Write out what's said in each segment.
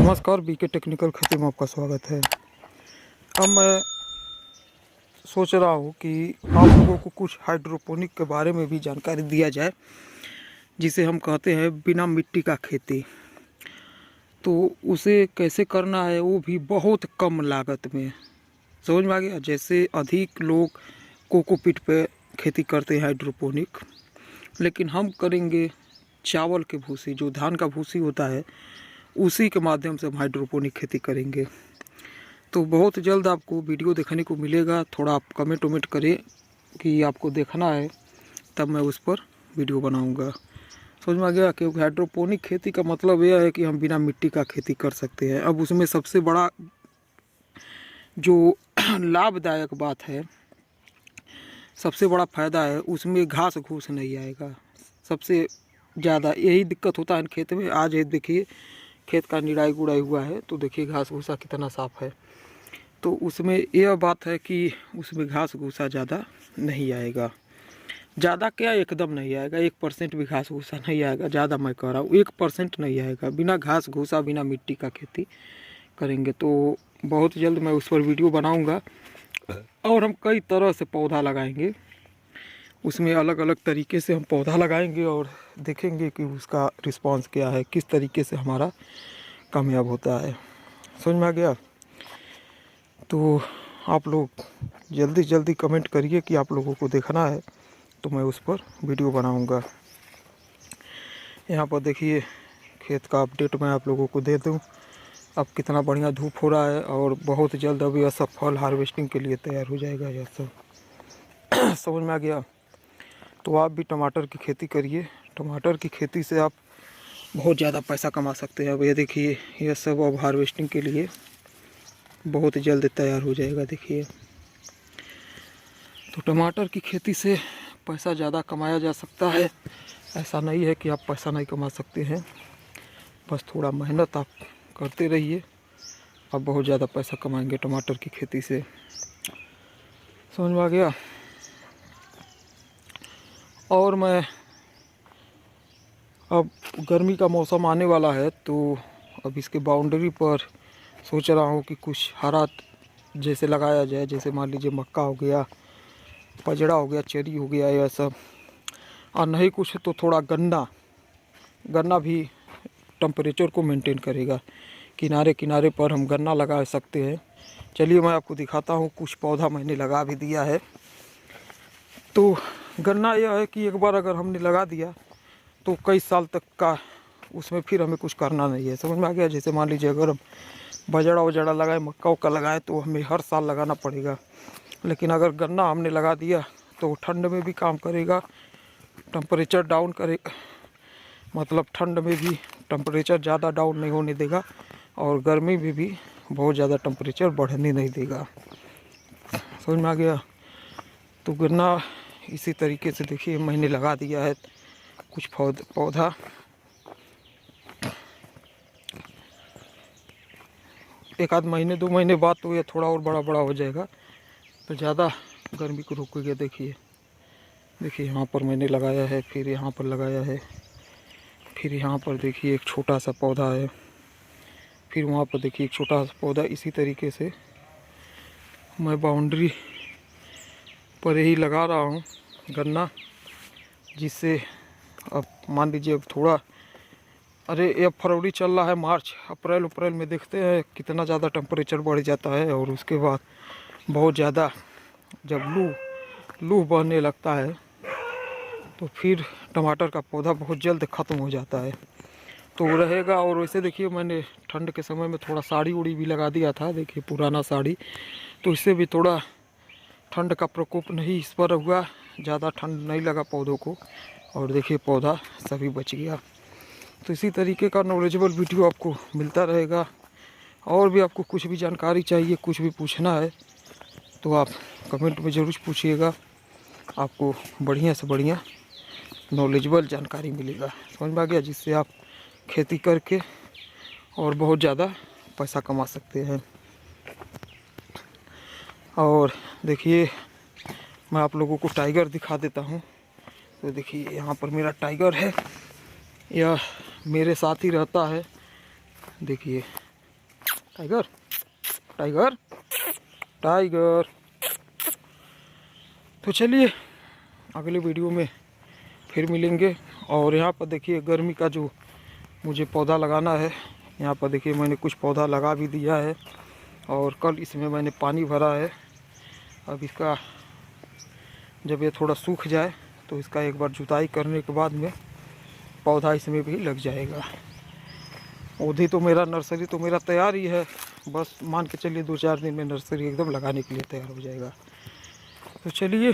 नमस्कार, BK technical खेती में आपका स्वागत है। अब मैं सोच रहा हूँ कि आप लोगों को कुछ हाइड्रोपोनिक के बारे में भी जानकारी दिया जाए, जिसे हम कहते हैं बिना मिट्टी का खेती। तो उसे कैसे करना है वो भी बहुत कम लागत में। समझ में आ गया? जैसे अधिक लोग कोकोपीट पे खेती करते हैं हाइड्रोपोनिक, लेकिन हम करेंगे चावल के भूसी, जो धान का भूसी होता है, उसी के माध्यम से हम हाइड्रोपोनिक खेती करेंगे। तो बहुत जल्द आपको वीडियो देखने को मिलेगा। थोड़ा आप कमेंट वमेंट करें कि आपको देखना है, तब मैं उस पर वीडियो बनाऊंगा। समझ में आ गया? क्योंकि हाइड्रोपोनिक खेती का मतलब यह है कि हम बिना मिट्टी का खेती कर सकते हैं। अब उसमें सबसे बड़ा जो लाभदायक बात है, सबसे बड़ा फ़ायदा है, उसमें घास घूस नहीं आएगा। सबसे ज़्यादा यही दिक्कत होता है खेत में। आज ये देखिए खेत का निराई गुड़ाई हुआ है, तो देखिए घास भूसा कितना साफ़ है। तो उसमें यह बात है कि उसमें घास भूसा ज़्यादा नहीं आएगा। ज़्यादा क्या, एकदम नहीं आएगा। 1% भी घास भूसा नहीं आएगा। ज़्यादा मैं कह रहा हूँ 1% नहीं आएगा। बिना घास घूसा, बिना मिट्टी का खेती करेंगे। तो बहुत जल्द मैं उस पर वीडियो बनाऊँगा और हम कई तरह से पौधा लगाएंगे। उसमें अलग अलग तरीके से हम पौधा लगाएंगे और देखेंगे कि उसका रिस्पांस क्या है, किस तरीके से हमारा कामयाब होता है। समझ में आ गया? तो आप लोग जल्दी जल्दी कमेंट करिए कि आप लोगों को देखना है, तो मैं उस पर वीडियो बनाऊंगा। यहाँ पर देखिए खेत का अपडेट मैं आप लोगों को दे दूँ। अब कितना बढ़िया धूप हो रहा है और बहुत जल्द अब यह सब फल हार्वेस्टिंग के लिए तैयार हो जाएगा यह सब। समझ में आ गया? तो आप भी टमाटर की खेती करिए। टमाटर की खेती से आप बहुत ज़्यादा पैसा कमा सकते हैं। अब ये देखिए यह सब अब हार्वेस्टिंग के लिए बहुत जल्द तैयार हो जाएगा। देखिए, तो टमाटर की खेती से पैसा ज़्यादा कमाया जा सकता है। ऐसा नहीं है कि आप पैसा नहीं कमा सकते हैं, बस थोड़ा मेहनत आप करते रहिए, आप बहुत ज़्यादा पैसा कमाएंगे टमाटर की खेती से। समझ में आ गया? और मैं अब गर्मी का मौसम आने वाला है, तो अब इसके बाउंड्री पर सोच रहा हूँ कि कुछ हरा जैसे लगाया जाए। जैसे मान लीजिए मक्का हो गया, पजड़ा हो गया, चेरी हो गया, यह सब। और नहीं कुछ तो थोड़ा गन्ना भी टेम्परेचर को मेंटेन करेगा। किनारे किनारे पर हम गन्ना लगा सकते हैं। चलिए मैं आपको दिखाता हूँ। कुछ पौधा मैंने लगा भी दिया है। तो गन्ना यह है कि एक बार अगर हमने लगा दिया तो कई साल तक का उसमें फिर हमें कुछ करना नहीं है। समझ में आ गया? जैसे मान लीजिए अगर हम बजड़ा वजड़ा लगाए, मक्का उक्का लगाए, तो हमें हर साल लगाना पड़ेगा। लेकिन अगर गन्ना हमने लगा दिया तो ठंड में भी काम करेगा, टेम्परेचर डाउन करेगा, मतलब ठंड में भी टेम्परेचर ज़्यादा डाउन नहीं होने देगा और गर्मी में भी बहुत ज़्यादा टेम्परेचर बढ़ने नहीं देगा। समझ में आ गया? तो गन्ना इसी तरीके से देखिए मैंने लगा दिया है कुछ पौधा। एक आध महीने 2 महीने बाद तो ये थोड़ा और बड़ा बड़ा हो जाएगा, तो ज़्यादा गर्मी को रोकेगा। देखिए यहाँ पर मैंने लगाया है, फिर यहाँ पर लगाया है, फिर यहाँ पर देखिए एक छोटा सा पौधा है, फिर वहाँ पर देखिए एक छोटा सा पौधा। इसी तरीके से मैं बाउंड्री पर ही लगा रहा हूँ गन्ना, जिससे अब मान लीजिए अब थोड़ा, अरे ये फरवरी चल रहा है, मार्च अप्रैल में देखते हैं कितना ज़्यादा टेम्परेचर बढ़ जाता है। और उसके बाद बहुत ज़्यादा जब लू बहने लगता है तो फिर टमाटर का पौधा बहुत जल्द ख़त्म हो जाता है, तो वो रहेगा। और वैसे देखिए मैंने ठंड के समय में थोड़ा साड़ी उड़ी भी लगा दिया था, देखिए पुराना साड़ी, तो इससे भी थोड़ा ठंड का प्रकोप नहीं इस पर हुआ, ज़्यादा ठंड नहीं लगा पौधों को, और देखिए पौधा सभी बच गया। तो इसी तरीके का नॉलेजेबल वीडियो आपको मिलता रहेगा। और भी आपको कुछ भी जानकारी चाहिए, कुछ भी पूछना है, तो आप कमेंट में ज़रूर पूछिएगा। आपको बढ़िया से बढ़िया नॉलेजेबल जानकारी मिलेगा। समझ में आ गया? जिससे आप खेती करके और बहुत ज़्यादा पैसा कमा सकते हैं। और देखिए मैं आप लोगों को टाइगर दिखा देता हूँ। तो देखिए यहाँ पर मेरा टाइगर है, यह मेरे साथ ही रहता है। देखिए टाइगर टाइगर टाइगर। तो चलिए अगले वीडियो में फिर मिलेंगे। और यहाँ पर देखिए गर्मी का जो मुझे पौधा लगाना है, यहाँ पर देखिए मैंने कुछ पौधा लगा भी दिया है और कल इसमें मैंने पानी भरा है। अब इसका जब ये थोड़ा सूख जाए तो इसका एक बार जुताई करने के बाद में पौधा इसमें भी लग जाएगा। पौधे तो मेरा नर्सरी तो मेरा तैयार ही है, बस मान के चलिए 2-4 दिन में नर्सरी एकदम लगाने के लिए तैयार हो जाएगा। तो चलिए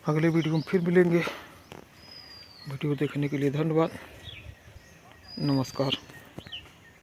अगले वीडियो में फिर मिलेंगे। वीडियो देखने के लिए धन्यवाद। नमस्कार।